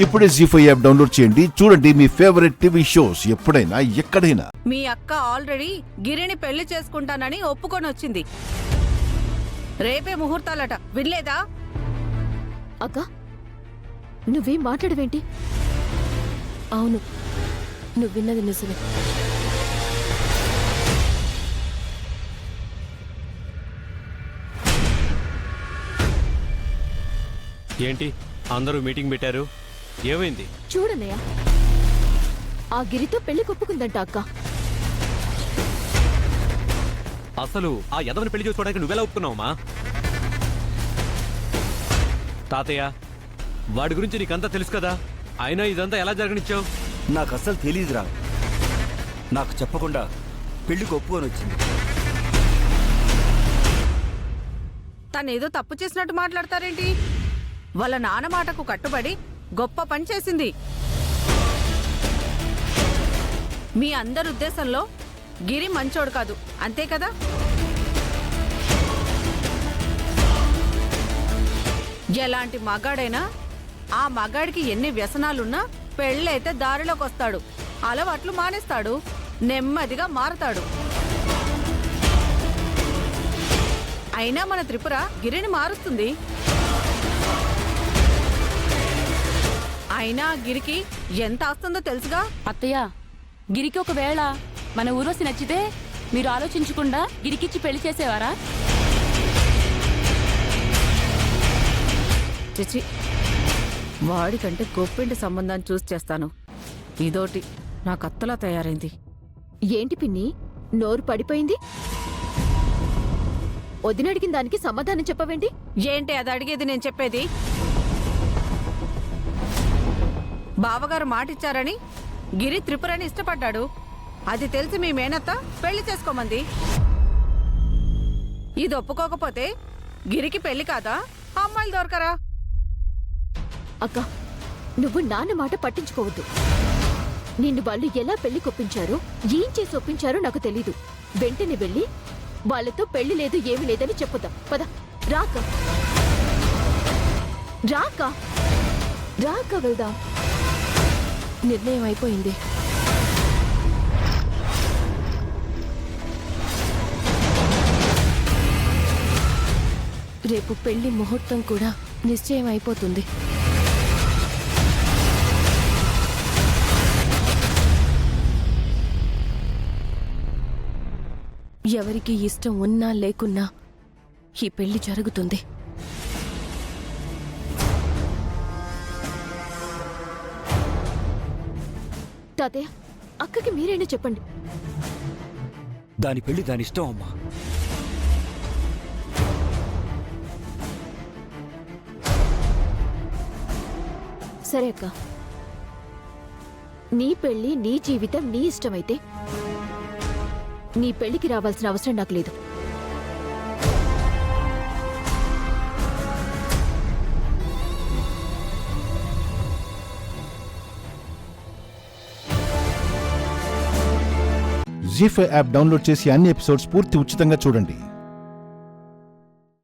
ఇప్పుడే జీ5 app download చేయండి. చూడండి మీ ఫేవరెట్ టీవీ షోస్ ఎప్పుడైనా ఎక్కడైనా. మీ అక్క ఆల్రెడీ గిరిని పెళ్లి చేసుకుంటానని ఒప్పుకొని వచ్చింది. రేపే ముహూర్తాలట, వినలేదా? అక్క, నువ్వేం మాట్లాడవేంటి? అవును, నువ్వు విన్నది నిజమే. ఏంటి అందరూ మీటింగ్ పెట్టారు? ఏమైంది? చూడన్నయ్య, ఆ గిరితో పెళ్లి కొప్పుకుందంట అక్క. అసలు ఆ యదవని పెళ్లి చేసుకోవడానికి నువ్వెలా ఒప్పుకున్నావమ్మా? తాతయ్య, వాడి గురించి నీకంతా తెలుసు కదా, అయినా ఇదంతా ఎలా జరగనిచ్చావు? నాకు అస్సలు తెలీదురా. నాకు చెప్పకుండా పెళ్లికి ఒప్పుకొని వచ్చింది. తనేదో తప్పు చేసినట్టు మాట్లాడతారేంటి? వాళ్ళ నాన్న మాటకు కట్టుబడి గొప్ప పని చేసింది. మీ అందరి ఉద్దేశంలో గిరి మంచోడు కాదు, అంతే కదా? ఎలాంటి మగాడైనా ఆ మగాడికి ఎన్ని వ్యసనాలున్నా పెళ్ళైతే దారిలోకి వస్తాడు, అలవాట్లు మానేస్తాడు, నెమ్మదిగా మారతాడు. అయినా మన త్రిపుర గిరిని మారుస్తుంది. అయినా గిరికి ఎంత ఆస్తుందో తెలుసుగా? అత్తయ్య, గిరికి ఒకవేళ మన ఊరోసి నచ్చితే మీరు ఆలోచించకుండా గిరికిచ్చి పెళ్లి చేసేవారా? చిచి, వాడికంటే గొప్పింటి సంబంధాన్ని చూసి చేస్తాను. ఇదోటి నా కత్తలా తయారైంది. ఏంటి పిన్ని, నోరు పడిపోయింది? వదినడిగిన దానికి సమాధానం చెప్పవేంటి? ఏంటి అది అడిగేది? నేను చెప్పేది, బావగారు మాటిచ్చారని గిరి త్రిపురని ఇష్టపడ్డాడు. అది తెలిసి మీ మేనత్త పెళ్లి చేసుకోమంది. ఇది ఒప్పుకోకపోతే గిరికి పెళ్లి కాదా? అమ్మాయిలు దొరకరా? అక్క, నువ్వు నాన్న మాట పట్టించుకోవద్దు. నిన్ను వాళ్ళు ఎలా పెళ్లి కొప్పించారో, ఏం చేసి ఒప్పించారో నాకు తెలీదు. వెంటనే వెళ్ళి వాళ్ళతో పెళ్లి లేదు ఏమీ లేదని చెప్పుదాం. పద, రాక రాక రాక వెళ్దాం. నిర్ణయం అయిపోయింది. రేపు పెళ్లి ముహూర్తం కూడా నిశ్చయం అయిపోతుంది. ఎవరికి ఇష్టం ఉన్నా లేకున్నా ఈ పెళ్లి జరుగుతుంది. తాతయ్య, అక్కకి మీరైనా చెప్పండి. దాని పెళ్లి దాని ఇష్టం అమ్మా. సరే అక్క, నీ పెళ్లి నీ జీవితం నీ ఇష్టమైతే నీ పెళ్లికి రావాల్సిన అవసరం నాకు లేదు. జీ5 యాప్ డౌన్లోడ్ చేసి అన్ని ఎపిసోడ్స్ పూర్తి ఉచితంగా చూడండి.